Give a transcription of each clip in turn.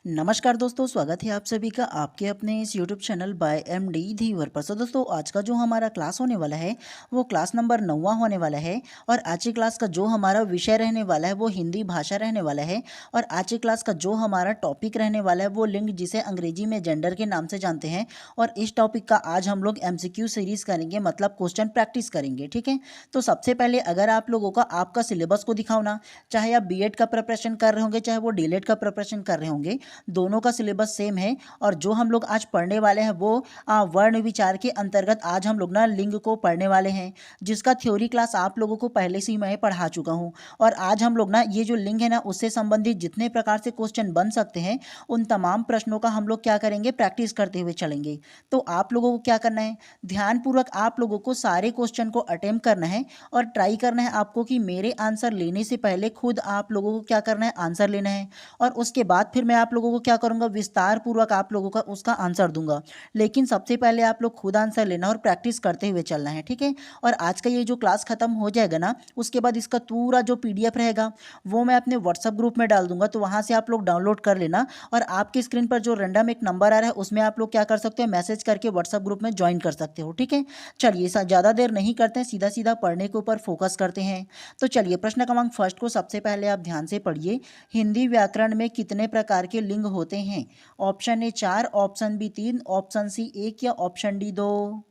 नमस्कार दोस्तों, स्वागत है आप सभी का आपके अपने इस यूट्यूब चैनल बाय एमडी धीवर पर। तो दोस्तों, आज का जो हमारा क्लास होने वाला है वो क्लास नंबर 9वां होने वाला है। और आज की क्लास का जो हमारा विषय रहने वाला है वो हिंदी भाषा रहने वाला है। और आज की क्लास का जो हमारा टॉपिक रहने वाला है वो लिंग, जिसे अंग्रेजी में जेंडर के नाम से जानते हैं। और इस टॉपिक का आज हम लोग एमसीक्यू सीरीज करेंगे, मतलब क्वेश्चन प्रैक्टिस करेंगे। ठीक है, तो सबसे पहले अगर आप लोगों का आपका सिलेबस को दिखाओ ना, चाहे आप बीएड का प्रिपरेशन कर रहे होंगे चाहे वो डीएलएड का प्रिपरेशन कर रहे होंगे, दोनों का सिलेबस सेम है। और जो हम लोग आज पढ़ने वाले हैं वो वर्ण विचार के अंतर्गत आज हम लोग ना लिंग को पढ़ने वाले हैं, जिसका थ्योरी क्लास आप लोगों को पहले से ही मैं पढ़ा चुका हूँ। और आज हम लोग ना ये जो लिंग है ना, उससे संबंधित जितने प्रकार से क्वेश्चन बन सकते हैं उन तमाम प्रश्नों का हम लोग क्या करेंगे, प्रैक्टिस करते हुए चलेंगे। तो आप लोगों को क्या करना है, ध्यानपूर्वक आप लोगों को सारे क्वेश्चन को अटेम्प्ट करना है और ट्राई करना है आपको कि मेरे आंसर लेने से पहले खुद आप लोगों को क्या करना है, आंसर लेना है। और उसके बाद फिर मैं आप लोगों को क्या करूंगा, विस्तार पूर्वक आप लोगों का उसका आंसर दूंगा। लेकिन सबसे पहले आप लोग खुद आंसर लेना और प्रैक्टिस करते हुए चलना है। ठीक है, और आज का ये जो क्लास खत्म हो जाएगा ना, उसके बाद इसका पूरा जो पीडीएफ रहेगा वो मैं अपने व्हाट्सएप ग्रुप में डाल दूंगा, तो वहां से आप लोग डाउनलोड कर लेना। और आपकी स्क्रीन पर जो रैंडम एक नंबर आ रहा है उसमें आप लोग क्या कर सकते हो, मैसेज करके व्हाट्सएप ग्रुप में ज्वाइन कर सकते हो। ठीक है, चलिए ज़्यादा देर नहीं करते हैं, सीधा सीधा पढ़ने के ऊपर फोकस करते हैं। तो चलिए, प्रश्न क्रमांक फर्स्ट को सबसे पहले आप ध्यान से पढ़िए। हिंदी व्याकरण में कितने प्रकार के लिंग होते हैं? Option A 4, option B 3, option C 1 या ऑप्शन डी 2।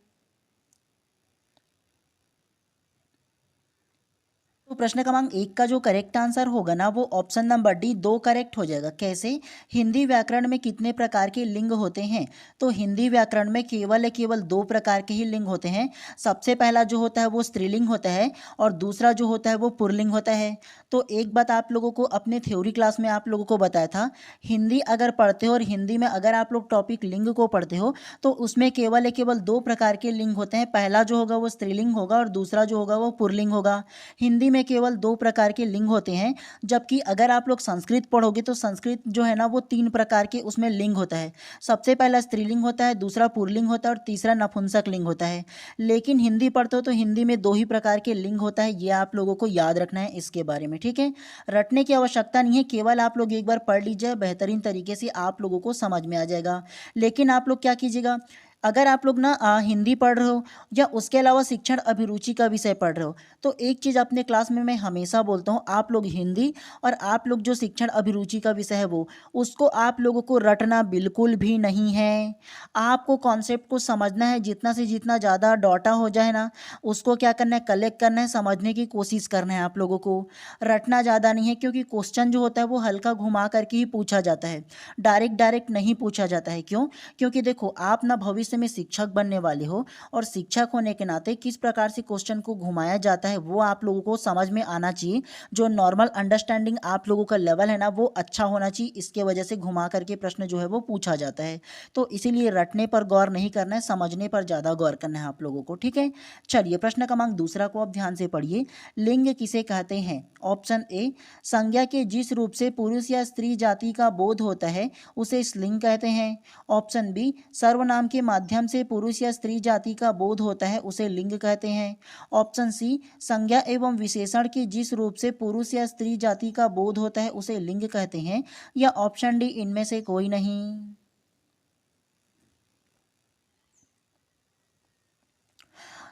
तो प्रश्न क्रमांक 1 का जो करेक्ट आंसर होगा ना वो ऑप्शन नंबर डी 2 करेक्ट हो जाएगा। कैसे? हिंदी व्याकरण में कितने प्रकार के लिंग होते हैं? तो हिंदी व्याकरण में केवल 2 प्रकार के ही लिंग होते हैं। सबसे पहला जो होता है वो स्त्रीलिंग होता है और दूसरा जो होता है वो पुल्लिंग होता है। तो एक बात आप लोगों को अपने थ्योरी क्लास में आप लोगों को बताया था, हिंदी अगर पढ़ते हो और हिंदी में अगर आप लोग टॉपिक लिंग को पढ़ते हो तो उसमें केवल 2 प्रकार के लिंग होते हैं। पहला जो होगा वो स्त्रीलिंग होगा और दूसरा जो होगा वो पुल्लिंग होगा। हिंदी में केवल 2 प्रकार के लिंग होते हैं, जबकि अगर आप लोग संस्कृत पढ़ोगे तो संस्कृत जो है ना वो 3 प्रकार के उसमें लिंग होता है। सबसे पहला स्त्रीलिंग होता है, दूसरा पुल्लिंग होता है और तीसरा नपुंसक लिंग होता है। लेकिन हिंदी पढ़ते हो तो हिंदी में 2 ही प्रकार के लिंग होता है, ये आप लोगों को याद रखना है इसके बारे में। ठीक है, रटने की आवश्यकता नहीं है, केवल आप लोग एक बार पढ़ लीजिए, बेहतरीन तरीके से आप लोगों को समझ में आ जाएगा। लेकिन आप लोग क्या कीजिएगा, अगर आप लोग ना हिंदी पढ़ रहे हो या उसके अलावा शिक्षण अभिरुचि का विषय पढ़ रहे हो, तो एक चीज़ अपने क्लास में मैं हमेशा बोलता हूँ, आप लोग हिंदी और आप लोग जो शिक्षण अभिरुचि का विषय है वो, उसको आप लोगों को रटना बिल्कुल भी नहीं है। आपको कॉन्सेप्ट को समझना है, जितना से जितना ज़्यादा डाटा हो जाए ना उसको क्या करना है, कलेक्ट करना है, समझने की कोशिश करना है आप लोगों को। रटना ज़्यादा नहीं है, क्योंकि क्वेश्चन जो होता है वो हल्का घुमा करके ही पूछा जाता है, डायरेक्ट डायरेक्ट नहीं पूछा जाता है। क्यों? क्योंकि देखो, आप ना भविष्य में शिक्षक बनने वाले हो और शिक्षक होने के नाते किस प्रकार से क्वेश्चन को घुमाया जाता है वो आप लोगों को समझ में आना चाहिए। जो नॉर्मल अंडरस्टैंडिंग आप लोगों का लेवल है ना वो अच्छा होना चाहिए, इसके वजह से घुमा करके प्रश्न जो है वो पूछा जाता है। तो इसीलिए रटने पर गौर नहीं करना है, समझने पर ज़्यादा गौर करना है आप लोगों को। ठीक है, चलिए प्रश्न क्रमांक दूसरा को आप ध्यान से पढ़िए। लिंग किसे कहते हैं? ऑप्शन ए, संज्ञा के जिस रूप से पुरुष या स्त्री जाति का बोध होता है उसे स्त्रीलिंग कहते हैं। ऑप्शन बी, सर्वनाम के माध्यम से पुरुष या स्त्री जाति का बोध होता है उसे लिंग कहते हैं। ऑप्शन सी, संज्ञा एवं विशेषण के जिस रूप से पुरुष या स्त्री जाति का बोध होता है उसे लिंग कहते हैं। या ऑप्शन डी, इनमें से कोई नहीं।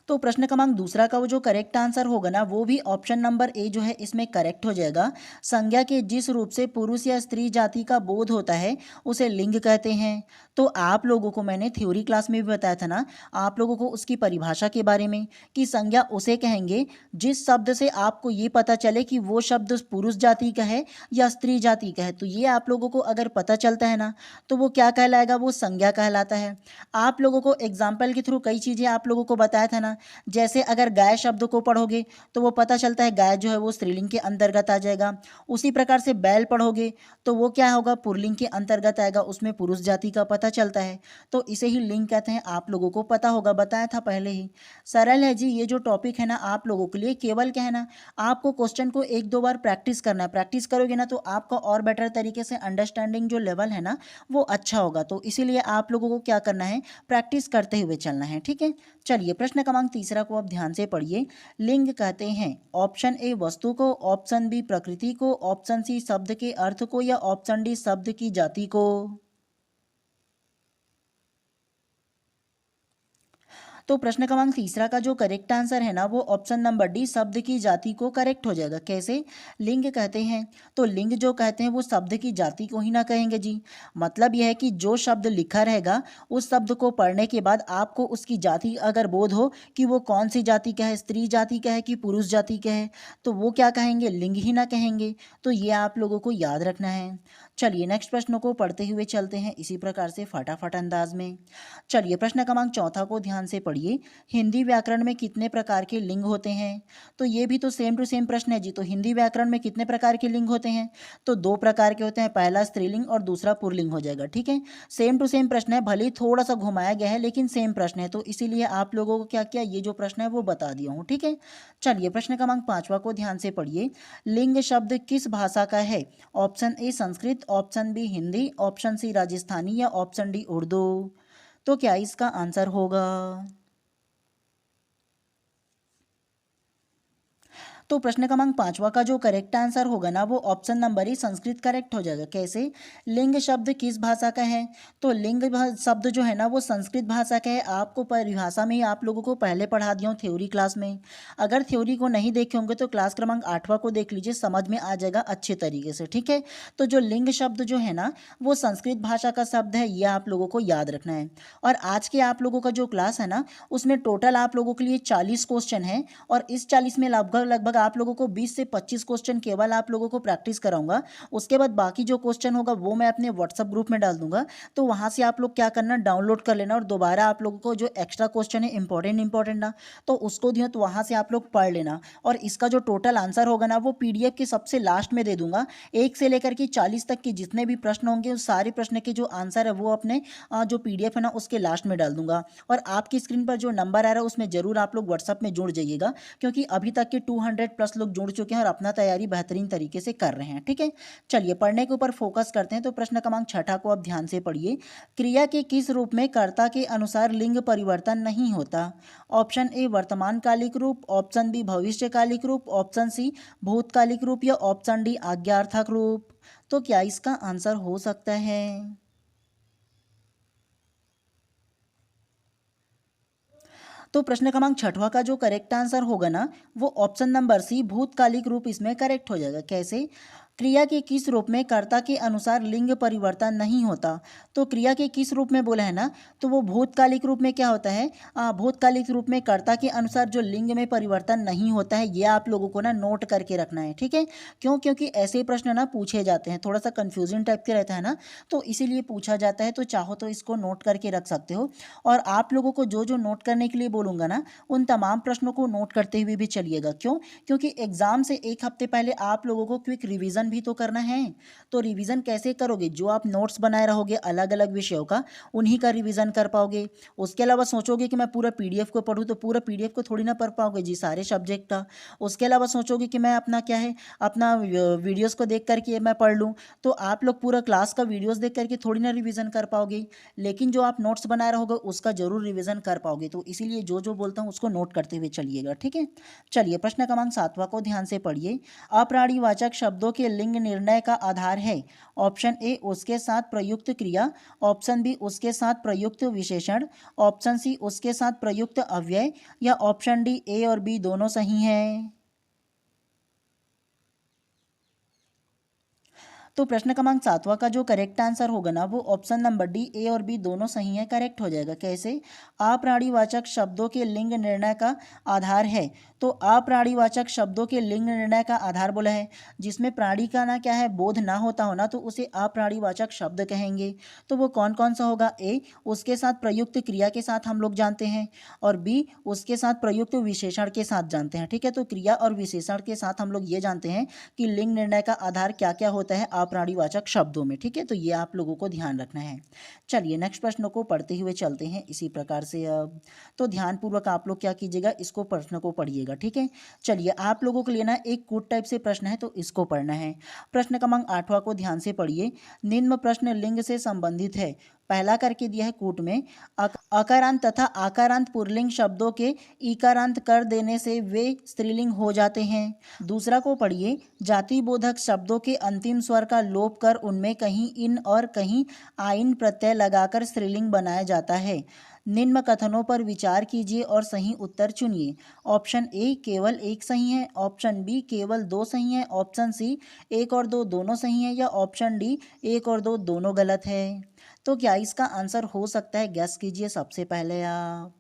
तो प्रश्न क्रमांक दूसरा का वो जो करेक्ट आंसर होगा ना वो भी ऑप्शन नंबर ए जो है इसमें करेक्ट हो जाएगा। संज्ञा के जिस रूप से पुरुष या स्त्री जाति का बोध होता है उसे लिंग कहते हैं। तो आप लोगों को मैंने थ्योरी क्लास में भी बताया था ना, आप लोगों को उसकी परिभाषा के बारे में, कि संज्ञा उसे कहेंगे जिस शब्द से आपको ये पता चले कि वो शब्द पुरुष जाति का है या स्त्री जाति का है। तो ये आप लोगों को अगर पता चलता है ना तो वो क्या कहलाएगा, वो संज्ञा कहलाता है। आप लोगों को एग्जाम्पल के थ्रू कई चीज़ें आप लोगों को बताया था ना, जैसे अगर गाय शब्द को पढ़ोगे तो वो पता चलता है गाय जो है वो स्त्रीलिंग के अंतर्गत आ जाएगा। उसी प्रकार से बैल पढ़ोगे तो वो क्या होगा, पुल्लिंग के अंतर्गत आएगा, उसमें पुरुष जाति का पता चलता है। तो इसे ही लिंग कहते हैं, आप लोगों को पता होगा, बताया था पहले ही। सरल है जी, ये जो टॉपिक है ना आप लोगों के लिए, केवल क्या है ना, आपको क्वेश्चन को 1-2 बार प्रैक्टिस करना है। प्रैक्टिस करोगे ना तो आपका और बेटर तरीके से अंडरस्टैंडिंग जो लेवल है ना वो अच्छा होगा। तो इसीलिए आप लोगों को क्या करना है, प्रैक्टिस करते हुए चलना है। ठीक है, चलिए प्रश्न क्रमांक क्रमांक तीसरा को आप ध्यान से पढ़िए। लिंग कहते हैं ऑप्शन ए वस्तु को, ऑप्शन बी प्रकृति को, ऑप्शन सी शब्द के अर्थ को या ऑप्शन डी शब्द की जाति को। तो प्रश्न क्रमांक तीसरा का जो करेक्ट आंसर है ना वो ऑप्शन नंबर डी शब्द की जाति को करेक्ट हो जाएगा। कैसे? लिंग कहते हैं तो लिंग जो कहते हैं वो शब्द की जाति को ही ना कहेंगे जी। मतलब यह है कि जो शब्द लिखा रहेगा उस शब्द को पढ़ने के बाद आपको उसकी जाति अगर बोध हो कि वो कौन सी जाति का है, स्त्री जाति का है कि पुरुष जाति का है, तो वो क्या कहेंगे? लिंग ही ना कहेंगे। तो ये आप लोगों को याद रखना है। चलिए नेक्स्ट प्रश्न को पढ़ते हुए चलते हैं इसी प्रकार से फटाफट अंदाज में। चलिए प्रश्न क्रमांक चौथा को ध्यान से पढ़िए। हिंदी व्याकरण में कितने प्रकार के लिंग होते हैं? तो ये भी तो सेम टू सेम प्रश्न है जी। तो हिंदी व्याकरण में कितने प्रकार के लिंग होते हैं? तो दो प्रकार के होते हैं, पहला स्त्रीलिंग और दूसरा पुल्लिंग हो जाएगा। ठीक है, सेम टू सेम प्रश्न है, भले ही थोड़ा सा घुमाया गया है लेकिन सेम प्रश्न है, तो इसीलिए आप लोगों को क्या किया, ये जो प्रश्न है वो बता दिया हूँ। ठीक है, चलिए प्रश्न क्रमांक पांचवा को ध्यान से पढ़िए। लिंग शब्द किस भाषा का है? Option A Sanskrit, option B Hindi, option C Rajasthani या ऑप्शन डी उर्दू। तो क्या इसका आंसर होगा? तो प्रश्न क्रमांक पांचवा का जो करेक्ट आंसर होगा ना वो ऑप्शन नंबर ई संस्कृत करेक्ट हो जाएगा। कैसे? लिंग शब्द किस भाषा का है? तो लिंग शब्द जो है ना वो संस्कृत भाषा का है। आपको परिभाषा में ही आप लोगों को पहले पढ़ा दिया हूँ थ्योरी क्लास में। अगर थ्योरी को नहीं देखे होंगे तो क्लास क्रमांक 8वां को देख लीजिए, समझ में आ जाएगा अच्छे तरीके से। ठीक है, तो जो लिंग शब्द जो है ना वो संस्कृत भाषा का शब्द है, ये आप लोगों को याद रखना है। और आज के आप लोगों का जो क्लास है ना उसमें टोटल आप लोगों के लिए 40 क्वेश्चन है और इस 40 में लगभग लगभग आप लोगों को 20 से 25 क्वेश्चन केवल आप लोगों को प्रैक्टिस कराऊंगा। उसके बाद बाकी जो क्वेश्चन होगा वो मैं अपने व्हाट्सएप ग्रुप में डाल दूंगा, तो वहां से आप लोग क्या करना, डाउनलोड कर लेना और दोबारा आप लोगों को जो एक्स्ट्रा क्वेश्चन है इंपॉर्टेंट ना तो उसको दियो, तो वहां से आप लोग पढ़ लेना। और इसका जो टोटल आंसर होगा ना वो पीडीएफ के सबसे लास्ट में दे दूंगा। 1 से लेकर के 40 तक के जितने भी प्रश्न होंगे उस सारे प्रश्न के जो आंसर है वो अपने जो पीडीएफ है ना उसके लास्ट में डाल दूंगा। और आपकी स्क्रीन पर जो नंबर आ रहा है उसमें जरूर आप लोग व्हाट्सएप में जुड़ जाइएगा, क्योंकि अभी तक के 200 प्लस लोग जुड़ चुके हैं और अपना तैयारी बेहतरीन तरीके से कर रहे हैं। ठीक है, चलिए पढ़ने के ऊपर फोकस करते हैं। तो प्रश्न क्रमांक 6 को आप ध्यान से पढ़िए। क्रिया के किस रूप में कर्ता के अनुसार लिंग परिवर्तन नहीं होता? ऑप्शन ए वर्तमान कालिक रूप, ऑप्शन बी भविष्य कालिक रूप, ऑप्शन सी भूतकालिक रूप या ऑप्शन डी आज्ञार्थक रूप। तो क्या इसका आंसर हो सकता है? तो प्रश्न क्रमांक 6वां का जो करेक्ट आंसर होगा ना वो ऑप्शन नंबर सी भूतकालिक रूप इसमें करेक्ट हो जाएगा। कैसे? क्रिया के किस रूप में कर्ता के अनुसार लिंग परिवर्तन नहीं होता? तो क्रिया के किस रूप में बोला है ना तो वो भूतकालिक रूप में क्या होता है, भूतकालिक रूप में कर्ता के अनुसार जो लिंग में परिवर्तन नहीं होता है, ये आप लोगों को ना नोट करके रखना है। ठीक है, क्यों? क्योंकि ऐसे प्रश्न ना पूछे जाते हैं, थोड़ा सा कंफ्यूजन टाइप के रहता है ना, तो इसीलिए पूछा जाता है। तो चाहो तो इसको नोट करके रख सकते हो। और आप लोगों को जो जो नोट करने के लिए बोलूंगा ना उन तमाम प्रश्नों को नोट करते हुए भी चलिएगा। क्यों? क्योंकि एग्जाम से एक हफ्ते पहले आप लोगों को क्विक रिवीजन भी तो करना है। तो रिवीजन कैसे करोगे? जो आप नोट्स बनाए रहोगे अलग अलग विषयों का उन्हीं का रिवीजन कर पाओगे। उसके अलावा सोचोगे कि मैं पूरा पीडीएफ को पढूं, तो पूरा पीडीएफ को थोड़ी ना पढ़ पाओगे जी, सारे सब्जेक्ट का। उसके अलावा सोचोगे कि मैं अपना क्या है, अपना वीडियोस को देख करके मैं पढ़ लूँ, तो आप लोग पूरा क्लास का वीडियोस देख करके थोड़ी ना रिवीजन कर पाओगे। लेकिन जो आप नोट्स बनाए रहोगे उसका जरूर रिवीजन कर पाओगे। तो इसीलिए जो जो बोलता हूँ उसको नोट करते हुए चलिएगा। ठीक है, चलिए प्रश्न क्रमांक 7वां को ध्यान से पढ़िए। अप्राणीवाचक शब्दों के लिंग निर्णय का आधार है? ऑप्शन ए उसके साथ प्रयुक्त क्रिया, ऑप्शन बी उसके साथ प्रयुक्त विशेषण, ऑप्शन सी उसके साथ प्रयुक्त अव्यय या ऑप्शन डी ए और बी दोनों सही हैं। तो प्रश्न क्रमांक 7वां का जो करेक्ट आंसर होगा ना वो ऑप्शन नंबर डी ए और बी दोनों सही है, करेक्ट हो जाएगा। कैसे? अप्राणीवाचक शब्दों के लिंग निर्णय का आधार है। तो अप्राणीवाचक शब्दों के लिंग निर्णय का आधार बोला है जिसमें प्राणी का ना क्या है, बोध ना होता हो ना, तो उसे अप्राणीवाचक शब्द कहेंगे। तो वो कौन कौन सा होगा? ए उसके साथ प्रयुक्त क्रिया के साथ हम लोग जानते हैं, और बी उसके साथ प्रयुक्त विशेषण के साथ जानते हैं। ठीक है, तो क्रिया और विशेषण के साथ हम लोग ये जानते हैं कि लिंग निर्णय का आधार क्या क्या होता है अप्राणीवाचक शब्दों में। ठीक है, तो ये आप लोगों को ध्यान रखना है। चलिए नेक्स्ट प्रश्न को पढ़ते हुए चलते हैं इसी प्रकार से। अब तो ध्यानपूर्वक आप लोग क्या कीजिएगा, इसको प्रश्न को पढ़िएगा। ठीक है, चलिए आप लोगों के लिए ना एक कूट टाइप से प्रश्न है तो इसको पढ़ना है। प्रश्न क्रमांक 8वां को ध्यान से पढ़िए। निम्न प्रश्न लिंग से संबंधित है। पहला करके दिया है कूट में, अकारांत तथा आकारांत पुल्लिंग शब्दों के ईकारांत कर देने से वे स्त्रीलिंग हो जाते हैं। दूसरा को पढ़िए, जाति बोधक शब्दों के अंतिम स्वर का लोप कर उनमें कहीं इन और कहीं आइन प्रत्यय लगाकर स्त्रीलिंग बनाया जाता है। निम्न कथनों पर विचार कीजिए और सही उत्तर चुनिए। ऑप्शन ए केवल एक सही है, ऑप्शन बी केवल दो सही है, ऑप्शन सी एक और दो दोनों सही है, या ऑप्शन डी एक और दो दोनों गलत है। तो क्या इसका आंसर हो सकता है, गैस कीजिए सबसे पहले आप।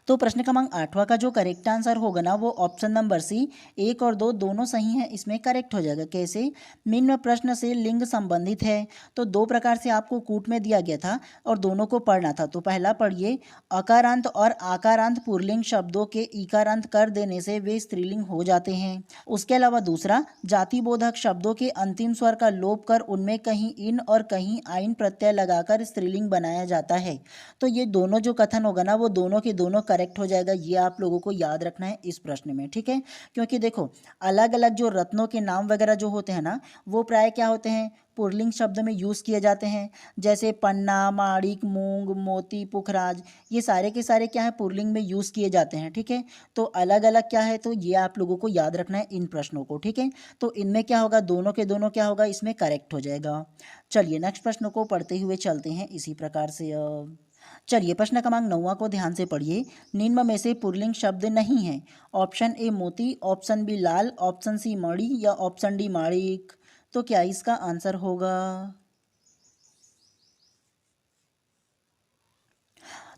तो प्रश्न क्रमांक 8वां का जो करेक्ट आंसर होगा ना वो ऑप्शन नंबर सी, एक और दो दोनों सही है, इसमें करेक्ट हो जाएगा। कैसे? निम्न प्रश्न से लिंग संबंधित है। तो दो प्रकार से आपको कूट में दिया गया था और दोनों को पढ़ना था। तो पहला पढ़िए, अकारांत और आकारांत पुल्लिंग शब्दों के इकारांत कर देने से वे स्त्रीलिंग हो जाते हैं। उसके अलावा दूसरा, जातिबोधक शब्दों के अंतिम स्वर का लोप कर उनमें कहीं इन और कहीं आइन प्रत्यय लगाकर स्त्रीलिंग बनाया जाता है। तो ये दोनों जो कथन होगा ना वो दोनों के दोनों करेक्ट हो जाएगा। ये आप लोगों को याद रखना है इस प्रश्न में, ठीक है। क्योंकि देखो, अलग अलग जो रत्नों के नाम वगैरह जो होते हैं ना वो प्राय क्या होते हैं, पुल्लिंग शब्द में यूज़ किए जाते हैं। जैसे पन्ना, माणिक, मूंग, मोती, पुखराज, ये सारे के सारे क्या है, पुल्लिंग में यूज़ किए जाते हैं, ठीक है। तो अलग अलग क्या है, तो ये आप लोगों को याद रखना है इन प्रश्नों को, ठीक है। तो इनमें क्या होगा, दोनों के दोनों क्या होगा, इसमें करेक्ट हो जाएगा। चलिए नेक्स्ट प्रश्न को पढ़ते हुए चलते हैं इसी प्रकार से। चलिए प्रश्न क्रमांक 9 को ध्यान से पढ़िए। निम्न में से पुल्लिंग शब्द नहीं है। ऑप्शन ए मोती, ऑप्शन बी लाल, ऑप्शन सी मणि, या ऑप्शन डी माणिक। तो क्या इसका आंसर होगा?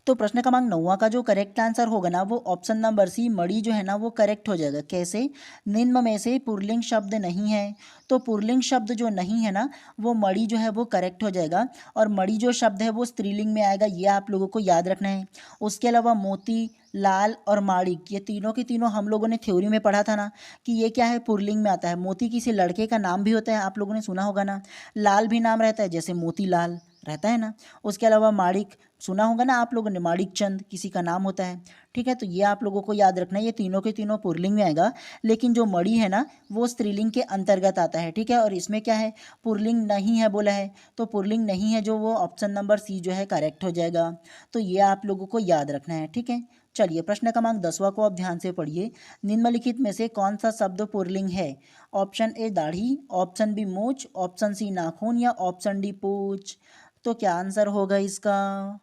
तो प्रश्न क्रमांक 9 का जो करेक्ट आंसर होगा ना वो ऑप्शन नंबर सी, मणि जो है ना वो करेक्ट हो जाएगा। कैसे? निम्न में से पुल्लिंग शब्द नहीं है। तो पुल्लिंग शब्द जो नहीं है ना वो मणि जो है वो करेक्ट हो जाएगा। और मणि जो शब्द है वो स्त्रीलिंग में आएगा, ये आप लोगों को याद रखना है। उसके अलावा मोती, लाल और माणिक, ये तीनों के तीनों हम लोगों ने थ्योरी में पढ़ा था ना कि ये क्या है, पुल्लिंग में आता है। मोती किसी लड़के का नाम भी होता है, आप लोगों ने सुना होगा ना। लाल भी नाम रहता है, जैसे मोतीलाल रहता है ना। उसके अलावा माणिक सुना होगा ना आप लोगों ने, माणिक चंद किसी का नाम होता है, ठीक है। तो ये आप लोगों को याद रखना है, ये तीनों के तीनों पुल्लिंग में आएगा। लेकिन जो मणि है ना वो स्त्रीलिंग के अंतर्गत आता है, ठीक है। और इसमें क्या है, पुल्लिंग नहीं है बोला है, तो पुल्लिंग नहीं है जो वो ऑप्शन नंबर सी जो है करेक्ट हो जाएगा। तो ये आप लोगों को याद रखना है, ठीक है। चलिए प्रश्न क्रमांक 10वां को आप ध्यान से पढ़िए। निम्नलिखित में से कौन सा शब्द पुल्लिंग है? ऑप्शन ए दाढ़ी, ऑप्शन बी मूछ, ऑप्शन सी नाखून, या ऑप्शन डी पूछ। तो क्या आंसर होगा इसका?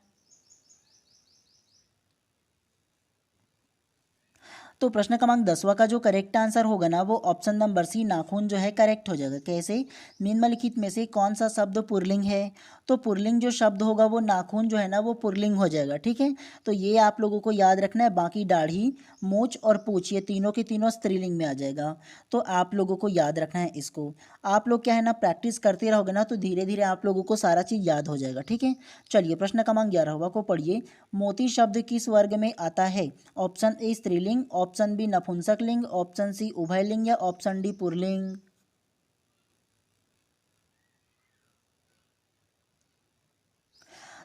तो प्रश्न क्रमांक 10वां का जो करेक्ट आंसर होगा ना वो ऑप्शन नंबर सी, नाखून जो है करेक्ट हो जाएगा। कैसे? निम्नलिखित में से कौन सा शब्द पुल्लिंग है? तो पुल्लिंग जो शब्द होगा वो नाखून जो है ना वो पुल्लिंग हो जाएगा, ठीक है। तो ये आप लोगों को याद रखना है। बाकी दाढ़ी, मूछ और पूछ ये तीनों के तीनों स्त्रीलिंग में आ जाएगा। तो आप लोगों को याद रखना है इसको। आप लोग क्या है ना प्रैक्टिस करते रहोगे ना तो धीरे धीरे आप लोगों को सारा चीज़ याद हो जाएगा, ठीक है। चलिए प्रश्न क्रमांक 11वां को पढ़िए। मोती शब्द किस वर्ग में आता है? ऑप्शन ए स्त्रीलिंग, ऑप्शन बी नपुंसकलिंग, ऑप्शन सी उभयलिंग, या ऑप्शन डी पुल्लिंग।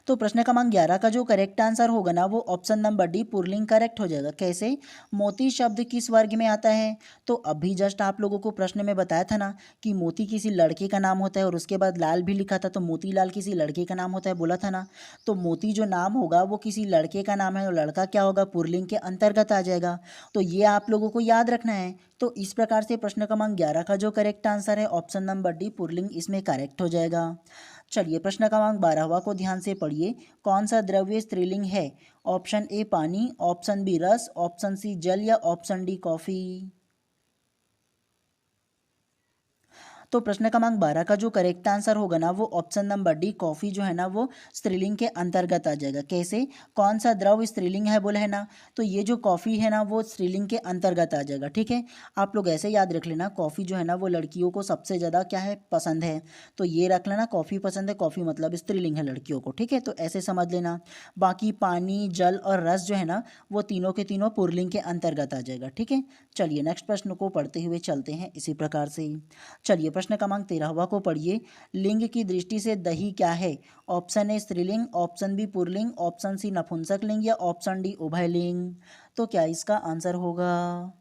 तो प्रश्न क्रमांक 11 का जो करेक्ट आंसर होगा ना वो option number D pulling correct हो जाएगा। कैसे? मोती शब्द किस वर्ग में आता है? तो अभी जस्ट आप लोगों को प्रश्न में बताया था ना कि मोती किसी लड़के का नाम होता है, और उसके बाद लाल भी लिखा था, तो मोतीलाल किसी लड़के का नाम होता है बोला था ना। तो मोती जो नाम होगा वो किसी लड़के का नाम है, और लड़का क्या होगा, पुल्लिंग के अंतर्गत आ जाएगा। तो ये आप लोगों को याद रखना है। तो इस प्रकार से प्रश्न क्रमांक 11 का जो करेक्ट आंसर है ऑप्शन नंबर डी पुल्लिंग, इसमें करेक्ट हो जाएगा। चलिए प्रश्न क्रमांक 12वां को ध्यान से पढ़िए। कौन सा द्रव्य स्त्रीलिंग है? ऑप्शन ए पानी, ऑप्शन बी रस, ऑप्शन सी जल, या ऑप्शन डी कॉफी। तो प्रश्न क्रमांक 12 का जो करेक्ट आंसर होगा ना वो ऑप्शन नंबर डी कॉफी जो है ना वो स्त्रीलिंग के अंतर्गत आ जाएगा। कैसे? कौन सा द्रव स्त्रीलिंग है बोले है ना, तो ये जो कॉफी है ना वो स्त्रीलिंग के अंतर्गत आ जाएगा, ठीक है। आप लोग ऐसे याद रख लेना, कॉफी जो है ना वो लड़कियों को सबसे ज़्यादा क्या है, पसंद है। तो ये रख लेना, कॉफी पसंद है, कॉफी मतलब स्त्रीलिंग है लड़कियों को, ठीक है। तो ऐसे समझ लेना। बाकी पानी, जल और रस जो है ना वो तीनों के तीनों पुल्लिंग के अंतर्गत आ जाएगा, ठीक है। चलिए नेक्स्ट प्रश्न को पढ़ते हुए चलते हैं इसी प्रकार से। चलिए प्रश्न क्रमांक 13वां को पढ़िए। लिंग की दृष्टि से दही क्या है? ऑप्शन ए स्त्रीलिंग, ऑप्शन बी पुल्लिंग, ऑप्शन सी नपुंसकलिंग, या ऑप्शन डी उभयलिंग। तो क्या इसका आंसर होगा?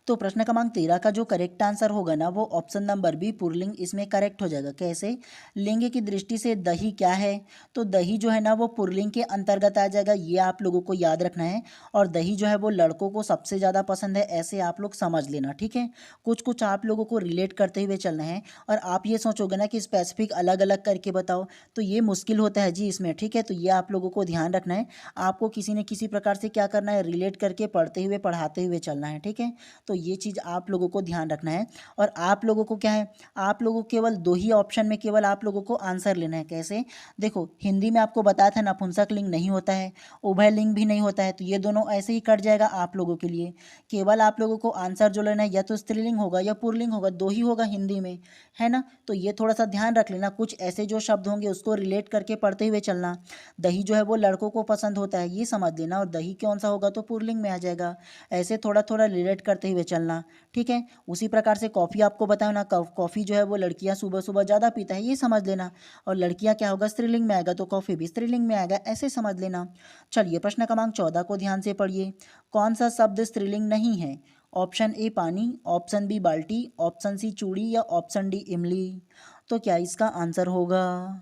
तो प्रश्न क्रमांक 13 का जो करेक्ट आंसर होगा ना वो ऑप्शन नंबर बी पुल्लिंग इसमें करेक्ट हो जाएगा। कैसे? लिंग की दृष्टि से दही क्या है? तो दही जो है ना वो पुल्लिंग के अंतर्गत आ जाएगा, ये आप लोगों को याद रखना है। और दही जो है वो लड़कों को सबसे ज़्यादा पसंद है, ऐसे आप लोग समझ लेना, ठीक है। कुछ कुछ आप लोगों को रिलेट करते हुए चलना है। और आप ये सोचोगे ना कि स्पेसिफिक अलग अलग करके बताओ, तो ये मुश्किल होता है जी इसमें, ठीक है। तो ये आप लोगों को ध्यान रखना है। आपको किसी न किसी प्रकार से क्या करना है, रिलेट करके पढ़ते हुए पढ़ाते हुए चलना है, ठीक है। तो ये चीज़ आप लोगों को ध्यान रखना है। और आप लोगों को क्या है, आप लोगों को केवल दो ही ऑप्शन में केवल आप लोगों को आंसर लेना है। कैसे? देखो हिंदी में आपको बताया था नपुंसक लिंग नहीं होता है, उभय लिंग भी नहीं होता है, तो ये दोनों ऐसे ही कट जाएगा आप लोगों के लिए। केवल आप लोगों को आंसर जो लेना है या तो स्त्रीलिंग होगा या पुल्लिंग होगा, दो ही होगा हिंदी में, है ना। तो ये थोड़ा सा ध्यान रख लेना, कुछ ऐसे जो शब्द होंगे उसको रिलेट करके पढ़ते हुए चलना। दही जो है वो लड़कों को पसंद होता है, ये समझ लेना, और दही कौन सा होगा तो पुल्लिंग में आ जाएगा। ऐसे थोड़ा थोड़ा रिलेट करते हुए चलना, ठीक है। उसी प्रकार से कॉफ़ी आपको बताओ ना, कॉफ़ी जो है वो लड़कियां सुबह सुबह ज़्यादा पीता है, ये समझ लेना। और लड़कियां क्या होगा, स्त्रीलिंग में आएगा, तो कॉफ़ी भी स्त्रीलिंग में आएगा, ऐसे समझ लेना। चलिए प्रश्न क्रमांक 14 को ध्यान से पढ़िए। कौन सा शब्द स्त्रीलिंग नहीं है? ऑप्शन ए पानी, ऑप्शन बी बाल्टी, ऑप्शन सी चूड़ी या ऑप्शन डी इमली। तो क्या इसका आंसर होगा?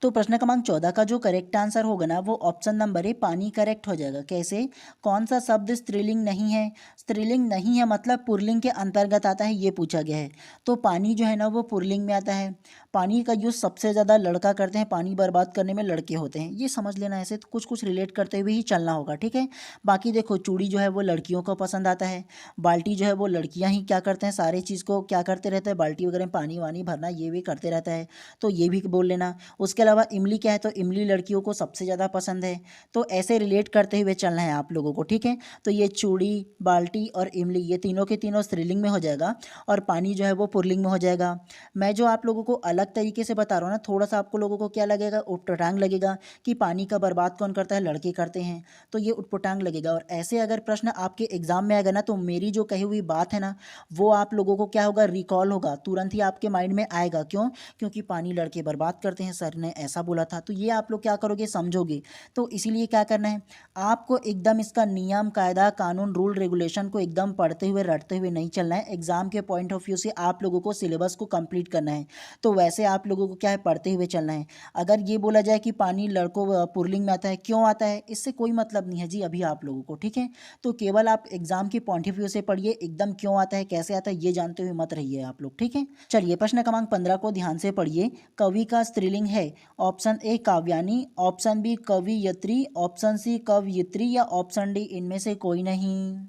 तो प्रश्न क्रमांक 14 का जो करेक्ट आंसर होगा ना वो ऑप्शन नंबर ए पानी करेक्ट हो जाएगा। कैसे? कौन सा शब्द स्त्रीलिंग नहीं है? स्त्रीलिंग नहीं है मतलब पुल्लिंग के अंतर्गत आता है, ये पूछा गया है। तो पानी जो है ना वो पुल्लिंग में आता है। पानी का यूज़ सबसे ज़्यादा लड़का करते हैं, पानी बर्बाद करने में लड़के होते हैं, ये समझ लेना। ऐसे तो कुछ कुछ रिलेट करते हुए ही चलना होगा, ठीक है। बाकी देखो चूड़ी जो है वो लड़कियों को पसंद आता है, बाल्टी जो है वो लड़कियां ही क्या करते हैं, सारे चीज़ को क्या करते रहते हैं, बाल्टी वगैरह में पानी वानी भरना ये भी करते रहता है, तो ये भी बोल लेना। उसके अलावा इमली क्या है, तो इमली लड़कियों को सबसे ज़्यादा पसंद है। तो ऐसे रिलेट करते हुए चलना है आप लोगों को, ठीक है। तो ये चूड़ी, बाल्टी और इमली ये तीनों के तीनों स्त्रीलिंग में हो जाएगा, और पानी जो है वो पुल्लिंग में हो जाएगा। मैं जो आप लोगों को अलग तरीके से बता रहा हूँ ना, थोड़ा सा आपको लोगों को क्या लगेगा, उटपटांग लगेगा कि पानी का बर्बाद कौन करता है, लड़के करते हैं, तो ये उटपटांग लगेगा। और ऐसे अगर प्रश्न आपके एग्जाम में आएगा ना, तो मेरी जो कही हुई बात है ना वो आप लोगों को क्या होगा, रिकॉल होगा, तुरंत ही आपके माइंड में आएगा। क्यों? क्योंकि पानी लड़के बर्बाद करते हैं, सर ने ऐसा बोला था, तो ये आप लोग क्या करोगे, समझोगे। तो इसीलिए क्या करना है, आपको एकदम इसका नियम कायदा कानून रूल रेगुलेशन को एकदम पढ़ते हुए रटते हुए नहीं चलना है। एग्जाम के पॉइंट ऑफ व्यू से आप लोगों को सिलेबस को कंप्लीट करना है, तो वैसे आप लोगों को क्या है, पढ़ते हुए चलना है। अगर ये बोला जाए कि पानी लड़कों पुल्लिंग में आता है, क्यों आता है, इससे कोई मतलब नहीं है जी अभी आप लोगों को, ठीक है। तो केवल आप एग्जाम के पॉइंट ऑफ व्यू से पढ़िए, एकदम क्यों आता है कैसे आता है ये जानते हुए मत रहिए आप लोग, ठीक है। चलिए प्रश्न क्रमांक 15 को ध्यान से पढ़िए। कवि का स्त्रीलिंग है? ऑप्शन ए काव्यानी, ऑप्शन बी कवियत्री, ऑप्शन सी कवयित्री या ऑप्शन डी इनमें से कोई नहीं।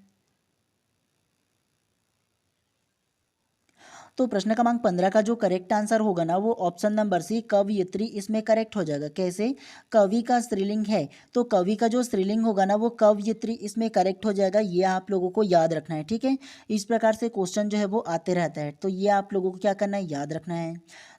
तो प्रश्न क्रमांक 15 का जो करेक्ट आंसर होगा ना वो ऑप्शन नंबर सी कवयित्री इसमें करेक्ट हो जाएगा। कैसे? कवि का स्त्रीलिंग है, तो कवि का जो स्त्रीलिंग होगा ना वो कवयित्री इसमें करेक्ट हो जाएगा, ये आप लोगों को याद रखना है, ठीक है। इस प्रकार से क्वेश्चन जो है वो आते रहता है, तो ये आप लोगों को क्या करना है, याद रखना है।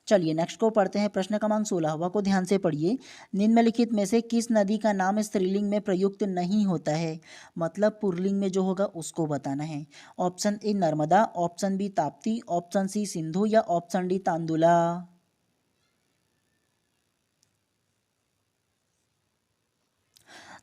चलिए नेक्स्ट को पढ़ते हैं। प्रश्न क्रमांक 16 को ध्यान से पढ़िए। निम्नलिखित में से किस नदी का नाम स्त्रीलिंग में प्रयुक्त नहीं होता है? मतलब पुल्लिंग में जो होगा उसको बताना है। Option A Narmada, option B Tapti, option C Sindhu या ऑप्शन डी तांदुला।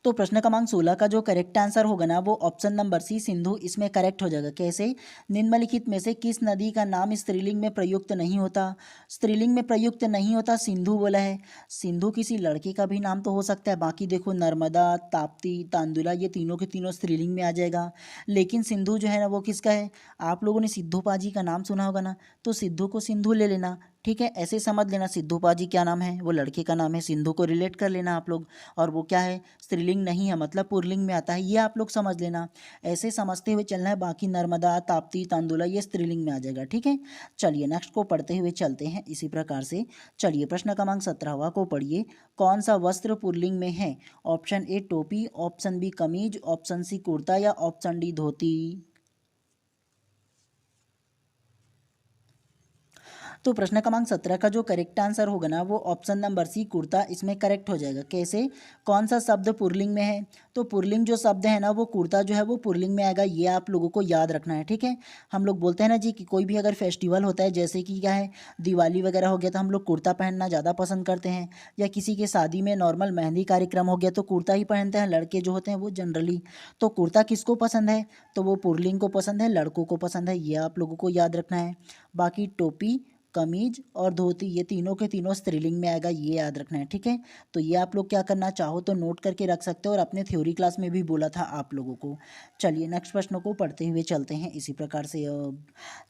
तो प्रश्न क्रमांक 16 का जो करेक्ट आंसर होगा ना वो ऑप्शन नंबर सी सिंधु इसमें करेक्ट हो जाएगा। कैसे? निम्नलिखित में से किस नदी का नाम स्त्रीलिंग में प्रयुक्त नहीं होता? स्त्रीलिंग में प्रयुक्त नहीं होता, सिंधु बोला है। सिंधु किसी लड़के का भी नाम तो हो सकता है, बाकी देखो नर्मदा, ताप्ती, तांदुला ये तीनों के तीनों स्त्रीलिंग में आ जाएगा। लेकिन सिंधु जो है ना वो किसका है? आप लोगों ने सिद्धू पाजी का नाम सुना होगा ना, तो सिद्धू को सिंधु ले लेना, ठीक है। ऐसे समझ लेना, सिद्धू पाजी क्या नाम है, वो लड़के का नाम है, सिंधु को रिलेट कर लेना आप लोग। और वो क्या है, स्त्रीलिंग नहीं है मतलब पुल्लिंग में आता है, ये आप लोग समझ लेना। ऐसे समझते हुए चलना है, बाकी नर्मदा, ताप्ती, तांदुला ये स्त्रीलिंग में आ जाएगा, ठीक है। चलिए नेक्स्ट को पढ़ते हुए चलते हैं इसी प्रकार से। चलिए प्रश्न क्रमांक 17 को पढ़िए। कौन सा वस्त्र पुल्लिंग में है? ऑप्शन ए टोपी, ऑप्शन बी कमीज, ऑप्शन सी कुर्ता या ऑप्शन डी धोती। तो प्रश्न क्रमांक 17 का जो करेक्ट आंसर होगा ना वो ऑप्शन नंबर सी कुर्ता इसमें करेक्ट हो जाएगा। कैसे? कौन सा शब्द पुल्लिंग में है? तो पुल्लिंग जो शब्द है ना वो कुर्ता जो है वो पुल्लिंग में आएगा, ये आप लोगों को याद रखना है। ठीक है, हम लोग बोलते हैं ना जी कि कोई भी अगर फेस्टिवल होता है, जैसे कि क्या है दिवाली वगैरह हो गया, तो हम लोग कुर्ता पहनना ज़्यादा पसंद करते हैं। या किसी के शादी में नॉर्मल मेहंदी कार्यक्रम हो गया तो कुर्ता ही पहनते हैं लड़के जो होते हैं वो जनरली। तो कुर्ता किसको पसंद है? तो वो पुल्लिंग को पसंद है, लड़कों को पसंद है, ये आप लोगों को याद रखना है। बाकी टोपी, कमीज और धोती ये तीनों के तीनों स्त्रीलिंग में आएगा, ये याद रखना है। ठीक है, तो ये आप लोग क्या करना चाहो तो नोट करके रख सकते हो, और अपने थ्योरी क्लास में भी बोला था आप लोगों को। चलिए नेक्स्ट प्रश्न को पढ़ते हुए चलते हैं इसी प्रकार से।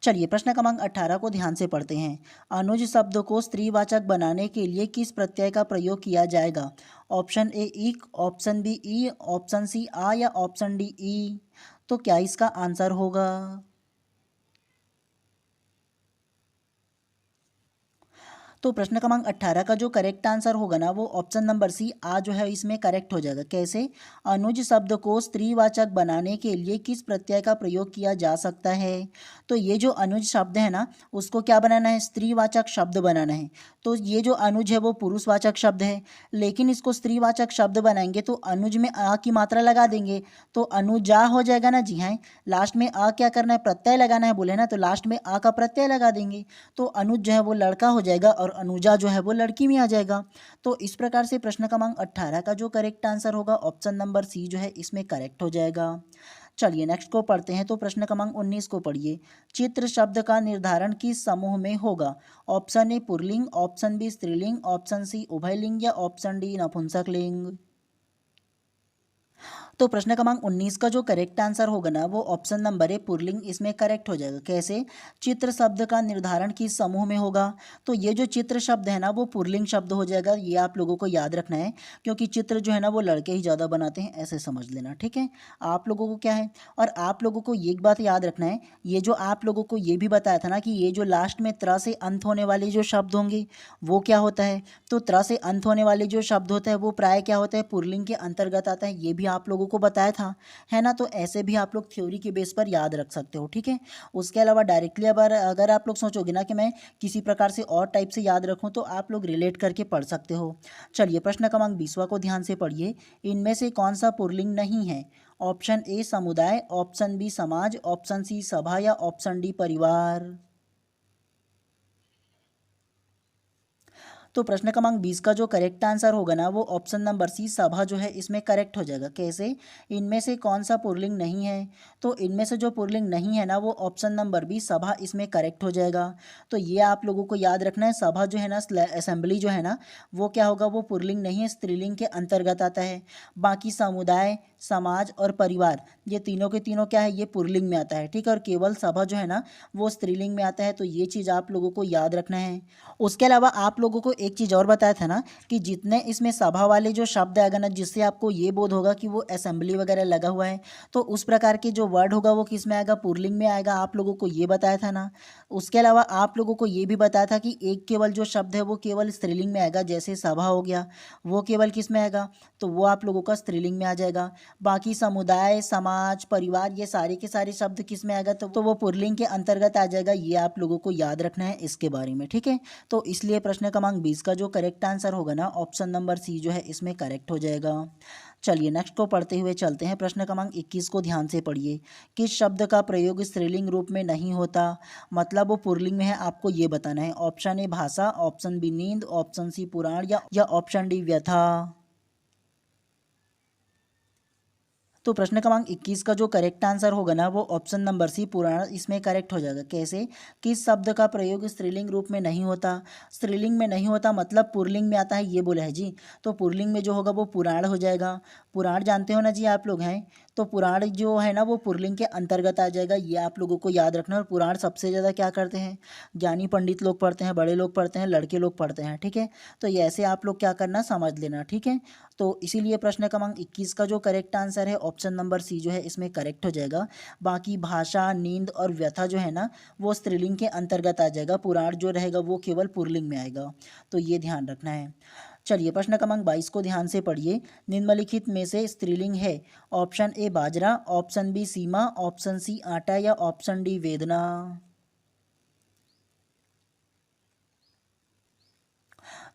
चलिए प्रश्न क्रमांक 18 को ध्यान से पढ़ते हैं। अनुज शब्द को स्त्रीवाचक बनाने के लिए किस प्रत्यय का प्रयोग किया जाएगा? ऑप्शन ए इक, ऑप्शन बी ई, ऑप्शन सी आ या ऑप्शन डी ई। तो क्या इसका आंसर होगा? तो प्रश्न क्रमांक 18 का जो करेक्ट आंसर होगा ना वो ऑप्शन नंबर सी आ जो है इसमें करेक्ट हो जाएगा। कैसे? अनुज शब्द को स्त्रीवाचक बनाने के लिए किस प्रत्यय का प्रयोग किया जा सकता है? तो ये जो अनुज शब्द है ना उसको क्या बनाना है? स्त्रीवाचक शब्द बनाना है। तो ये जो अनुज है वो पुरुषवाचक शब्द है, लेकिन इसको स्त्रीवाचक शब्द बनाएंगे तो अनुज में आ की मात्रा लगा देंगे तो अनुजा हो जाएगा ना। जी हाँ, लास्ट में आ क्या करना है? प्रत्यय लगाना है बोले ना, तो लास्ट में आ का प्रत्यय लगा देंगे तो अनुज जो है वो लड़का हो जाएगा और अनुजा जो है वो लड़की में आ जाएगा। तो इस प्रकार से प्रश्न क्रमांक 18 का जो करेक्ट आंसर होगा ऑप्शन नंबर सी जो है इसमें करेक्ट हो जाएगा। चलिए नेक्स्ट को पढ़ते हैं। तो प्रश्न क्रमांक 19 को पढ़िए। चित्र शब्द का निर्धारण किस समूह में होगा? ऑप्शन ए पुल्लिंग, ऑप्शन बी स्त्रीलिंग, ऑप्शन सी उभयलिंग या ऑप्शन डी नपुंसकलिंग। तो प्रश्न क्रमांक 19 का जो करेक्ट आंसर होगा ना वो ऑप्शन नंबर ए पुल्लिंग इसमें करेक्ट हो जाएगा। कैसे? चित्र शब्द का निर्धारण किस समूह में होगा? तो ये जो चित्र शब्द है ना वो पुल्लिंग शब्द हो जाएगा, ये आप लोगों को याद रखना है, क्योंकि चित्र जो है ना वो लड़के ही ज़्यादा बनाते हैं, ऐसे समझ लेना। ठीक है, आप लोगों को क्या है, और आप लोगों को एक बात याद रखना है, ये जो आप लोगों को ये भी बताया था ना कि ये जो लास्ट में त्र से अंत होने वाले जो शब्द होंगे वो क्या होता है? तो त्र से अंत होने वाले जो शब्द होता है वो प्राय क्या होता है? पुल्लिंग के अंतर्गत आता है, ये भी आप लोगों को बताया था, है ना। तो ऐसे भी आप लोग थ्योरी के बेस पर याद रख सकते हो। ठीक है, उसके अलावा डायरेक्टली अगर आप लोग सोचोगे ना कि मैं किसी प्रकार से और टाइप से याद रखूं तो आप लोग रिलेट करके पढ़ सकते हो। चलिए प्रश्न क्रमांक 20वां को ध्यान से पढ़िए। इनमें से कौन सा पुल्लिंग नहीं है? ऑप्शन ए समुदाय, ऑप्शन बी समाज, ऑप्शन सी सभा या ऑप्शन डी परिवार। तो प्रश्न क्रमांक 20 का जो करेक्ट आंसर होगा ना वो ऑप्शन नंबर सी सभा जो है इसमें करेक्ट हो जाएगा। कैसे? इनमें से कौन सा पुल्लिंग नहीं है? तो इनमें से जो पुल्लिंग नहीं है ना वो ऑप्शन नंबर बी सभा इसमें करेक्ट हो जाएगा। तो ये आप लोगों को याद रखना है, सभा जो है ना असेंबली जो है ना वो क्या होगा? वो पुल्लिंग नहीं है, स्त्रीलिंग के अंतर्गत आता है। बाकी समुदाय, समाज और परिवार ये तीनों के तीनों क्या है? ये पुल्लिंग में आता है। ठीक है, और केवल सभा जो है ना वो स्त्रीलिंग में आता है, तो ये चीज़ आप लोगों को याद रखना है। उसके अलावा आप लोगों को एक चीज़ और बताया था ना कि जितने इसमें सभा वाले जो शब्द आएगा ना जिससे आपको ये बोध होगा कि वो असेंबली वगैरह लगा हुआ है, तो उस प्रकार के जो वर्ड होगा वो किस में आएगा? पुल्लिंग में आएगा, आप लोगों को ये बताया था ना। उसके अलावा आप लोगों को ये भी बताया था कि एक केवल जो शब्द है वो केवल स्त्रीलिंग में आएगा, जैसे सभा हो गया वो केवल किस में आएगा? तो वो आप लोगों का स्त्रीलिंग में आ जाएगा। बाकी समुदाय, समाज, परिवार ये सारे के सारे शब्द किस में आएगा? तो वो पुल्लिंग के अंतर्गत आ जाएगा, ये आप लोगों को याद रखना है इसके बारे में। ठीक है, तो इसलिए प्रश्न क्रमांक 20 का जो करेक्ट आंसर होगा ना ऑप्शन नंबर सी जो है इसमें करेक्ट हो जाएगा। चलिए नेक्स्ट को पढ़ते हुए चलते हैं। प्रश्न क्रमांक 21 को ध्यान से पढ़िए। किस शब्द का प्रयोग स्त्रीलिंग रूप में नहीं होता? मतलब वो पुल्लिंग में है, आपको ये बताना है। ऑप्शन ए भाषा, ऑप्शन बी नींद, ऑप्शन सी पुराण या ऑप्शन डी व्यथा। तो प्रश्न क्रमांक 21 का जो करेक्ट आंसर होगा ना वो ऑप्शन नंबर सी पुराण इसमें करेक्ट हो जाएगा। कैसे? किस शब्द का प्रयोग स्त्रीलिंग रूप में नहीं होता? स्त्रीलिंग में नहीं होता मतलब पुल्लिंग में आता है, ये बोला है जी। तो पुल्लिंग में जो होगा वो पुराण हो जाएगा। पुराण जानते हो ना जी आप लोग हैं, तो पुराण जो है ना वो पुल्लिंग के अंतर्गत आ जाएगा, ये आप लोगों को याद रखना है। और पुराण सबसे ज़्यादा क्या करते हैं? ज्ञानी पंडित लोग पढ़ते हैं, बड़े लोग पढ़ते हैं, लड़के लोग पढ़ते हैं। ठीक है, तो ये ऐसे आप लोग क्या करना समझ लेना। ठीक है, तो इसीलिए प्रश्न क्रमांक 21 का जो करेक्ट आंसर है ऑप्शन नंबर सी जो है इसमें करेक्ट हो जाएगा। बाकी भाषा, नींद और व्यथा जो है ना वो स्त्रीलिंग के अंतर्गत आ जाएगा, पुराण जो रहेगा वो केवल पुल्लिंग में आएगा, तो ये ध्यान रखना है। चलिए प्रश्न क्रमांक 22 को ध्यान से पढ़िए। निम्नलिखित में से स्त्रीलिंग है? ऑप्शन ए बाजरा, ऑप्शन बी सीमा, ऑप्शन सी आटा या ऑप्शन डी वेदना।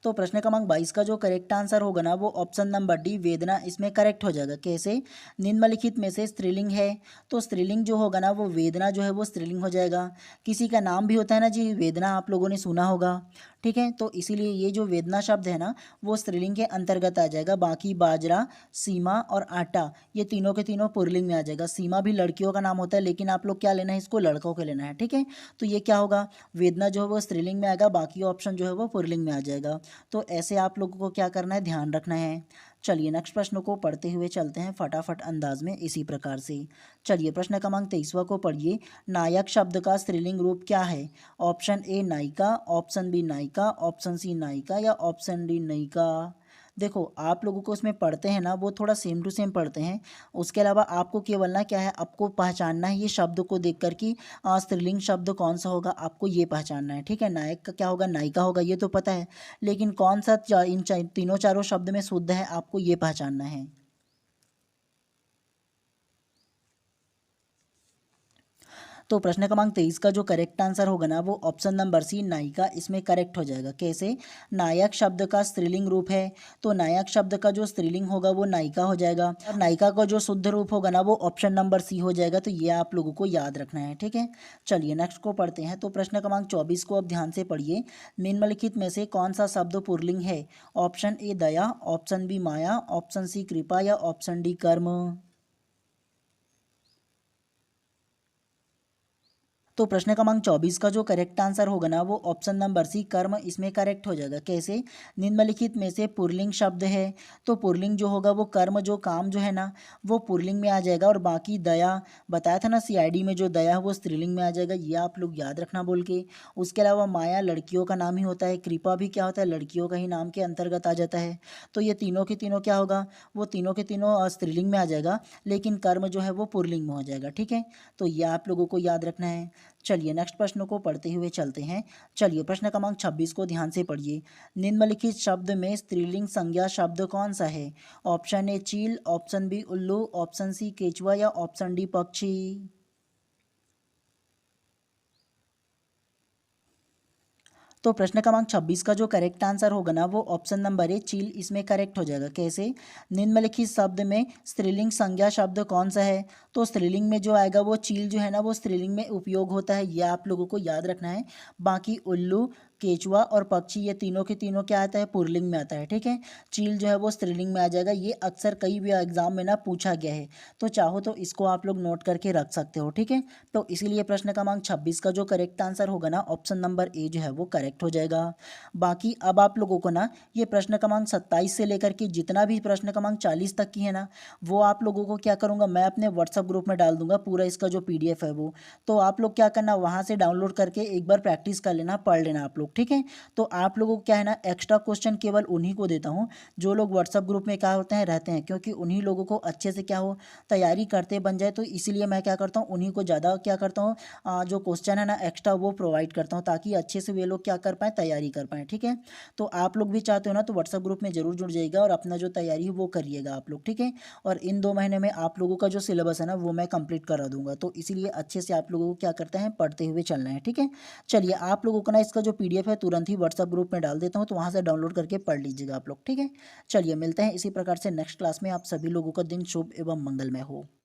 तो प्रश्न क्रमांक 22 का जो करेक्ट आंसर होगा ना वो ऑप्शन नंबर डी वेदना इसमें करेक्ट हो जाएगा। कैसे? निम्नलिखित में से स्त्रीलिंग है, तो स्त्रीलिंग जो होगा ना वो वेदना जो है वो स्त्रीलिंग हो जाएगा। किसी का नाम भी होता है ना जी वेदना, आप लोगों ने सुना होगा, ठीक है, तो इसीलिए ये जो वेदना शब्द है ना वो स्त्रीलिंग के अंतर्गत आ जाएगा। बाकी बाजरा, सीमा और आटा ये तीनों के तीनों पुल्लिंग में आ जाएगा। सीमा भी लड़कियों का नाम होता है, लेकिन आप लोग क्या लेना है, इसको लड़कों के लेना है, ठीक है। तो ये क्या होगा, वेदना जो है वो स्त्रीलिंग में आएगा, बाकी ऑप्शन जो है वो पुल्लिंग में आ जाएगा। तो ऐसे आप लोगों को क्या करना है, ध्यान रखना है। चलिए नेक्स्ट प्रश्न को पढ़ते हुए चलते हैं फटाफट अंदाज में इसी प्रकार से। चलिए प्रश्न क्रमांक 23वां को पढ़िए। नायक शब्द का स्त्रीलिंग रूप क्या है? ऑप्शन ए नायिका, ऑप्शन बी नायिका, ऑप्शन सी नायिका या ऑप्शन डी नायिका। देखो आप लोगों को इसमें पढ़ते हैं ना वो थोड़ा सेम टू सेम पढ़ते हैं। उसके अलावा आपको केवल ना क्या है, आपको पहचानना है ये शब्द को देख कर कि स्त्रीलिंग शब्द कौन सा होगा, आपको ये पहचानना है, ठीक है। नायक का क्या होगा, नायिका होगा, ये तो पता है, लेकिन कौन सा तीनों चारों शब्द में शुद्ध है, आपको ये पहचानना है। तो प्रश्न क्रमांक 23 का जो करेक्ट आंसर होगा ना वो ऑप्शन नंबर सी नायिका इसमें करेक्ट हो जाएगा। कैसे? नायक शब्द का स्त्रीलिंग रूप है, तो नायक शब्द का जो स्त्रीलिंग होगा वो नायिका हो जाएगा, और नायिका का जो शुद्ध रूप होगा ना वो ऑप्शन नंबर सी हो जाएगा। तो ये आप लोगों को याद रखना है, ठीक है। चलिए नेक्स्ट को पढ़ते हैं। तो प्रश्न क्रमांक 24 को अब ध्यान से पढ़िए। निम्नलिखित में से कौन सा शब्द पुल्लिंग है? ऑप्शन ए दया, ऑप्शन बी माया, ऑप्शन सी कृपा या ऑप्शन डी कर्म। तो प्रश्न क्रमांक 24 का जो करेक्ट आंसर होगा ना वो ऑप्शन नंबर सी कर्म इसमें करेक्ट हो जाएगा। कैसे? निम्नलिखित में से पुल्लिंग शब्द है, तो पुल्लिंग जो होगा वो कर्म, जो काम जो है ना वो पुल्लिंग में आ जाएगा, और बाकी दया बताया था ना सीआईडी में जो दया है वो स्त्रीलिंग में आ जाएगा, ये आप लोग याद रखना बोल के। उसके अलावा माया लड़कियों का नाम ही होता है, कृपा भी क्या होता है, लड़कियों का ही नाम के अंतर्गत आ जाता है। तो ये तीनों के तीनों क्या होगा, वो तीनों के तीनों स्त्रीलिंग में आ जाएगा, लेकिन कर्म जो है वो पुल्लिंग में हो जाएगा, ठीक है। तो ये आप लोगों को याद रखना है। चलिए नेक्स्ट प्रश्न को पढ़ते हुए चलते हैं। चलिए प्रश्न क्रमांक 26 को ध्यान से पढ़िए। निम्नलिखित शब्द में स्त्रीलिंग संज्ञा शब्द कौन सा है? ऑप्शन ए चील, ऑप्शन बी उल्लू, ऑप्शन सी केचुआ या ऑप्शन डी पक्षी। तो प्रश्न क्रमांक 26 का जो करेक्ट आंसर होगा ना वो ऑप्शन नंबर ए चील इसमें करेक्ट हो जाएगा। कैसे? निम्नलिखित शब्द में स्त्रीलिंग संज्ञा शब्द कौन सा है? तो स्त्रीलिंग में जो आएगा वो चील जो है ना वो स्त्रीलिंग में उपयोग होता है, ये आप लोगों को याद रखना है। बाकी उल्लू, केचुआ और पक्षी ये तीनों के तीनों क्या आता है, पुल्लिंग में आता है, ठीक है। चील जो है वो स्त्रीलिंग में आ जाएगा, ये अक्सर कई भी एग्जाम में ना पूछा गया है, तो चाहो तो इसको आप लोग नोट करके रख सकते हो, ठीक है। तो इसीलिए प्रश्न क्रमांक 26 का जो करेक्ट आंसर होगा ना ऑप्शन नंबर ए जो है वो करेक्ट हो जाएगा। बाकी अब आप लोगों को ना ये प्रश्न क्रमांक 27 से लेकर के जितना भी प्रश्न क्रमांक 40 तक की है ना वो आप लोगों को क्या करूँगा, मैं अपने व्हाट्सअप ग्रुप में डाल दूंगा पूरा इसका जो PDF है वो, तो आप लोग क्या करना वहाँ से डाउनलोड करके एक बार प्रैक्टिस कर लेना, पढ़ लेना आप लोग, ठीक है। तो आप लोगों को क्या है ना एक्स्ट्रा क्वेश्चन केवल उन्हीं को देता हूँ जो लोग व्हाट्सअप ग्रुप में क्या होते हैं रहते हैं, क्योंकि उन्हीं लोगों को अच्छे से क्या हो तैयारी करते बन जाए, तो इसीलिए मैं क्या करता हूँ उन्हीं को ज़्यादा क्या करता हूँ जो क्वेश्चन है ना एक्स्ट्रा वो प्रोवाइड करता हूँ, ताकि अच्छे से वे लोग क्या कर पाएँ, तैयारी कर पाएँ, ठीक है। तो आप लोग भी चाहते हो ना तो व्हाट्सअप ग्रुप में जरूर जुड़ जाइएगा और अपना जो तैयारी है वो करिएगा आप लोग, ठीक है। और इन 2 महीने में आप लोगों का जो सिलेबस है ना वो मैं कंप्लीट करा दूंगा, तो इसीलिए अच्छे से आप लोगों को क्या करते हैं पढ़ते हुए चलना है, ठीक है। चलिए आप लोगों को ना इसका जो PDF है तुरंत ही व्हाट्सअप ग्रुप में डाल देता हूँ, तो वहाँ से डाउनलोड करके पढ़ लीजिएगा आप लोग, ठीक है। चलिए मिलते हैं इसी प्रकार से नेक्स्ट क्लास में। आप सभी लोगों का दिन शुभ एवं मंगलमय हो।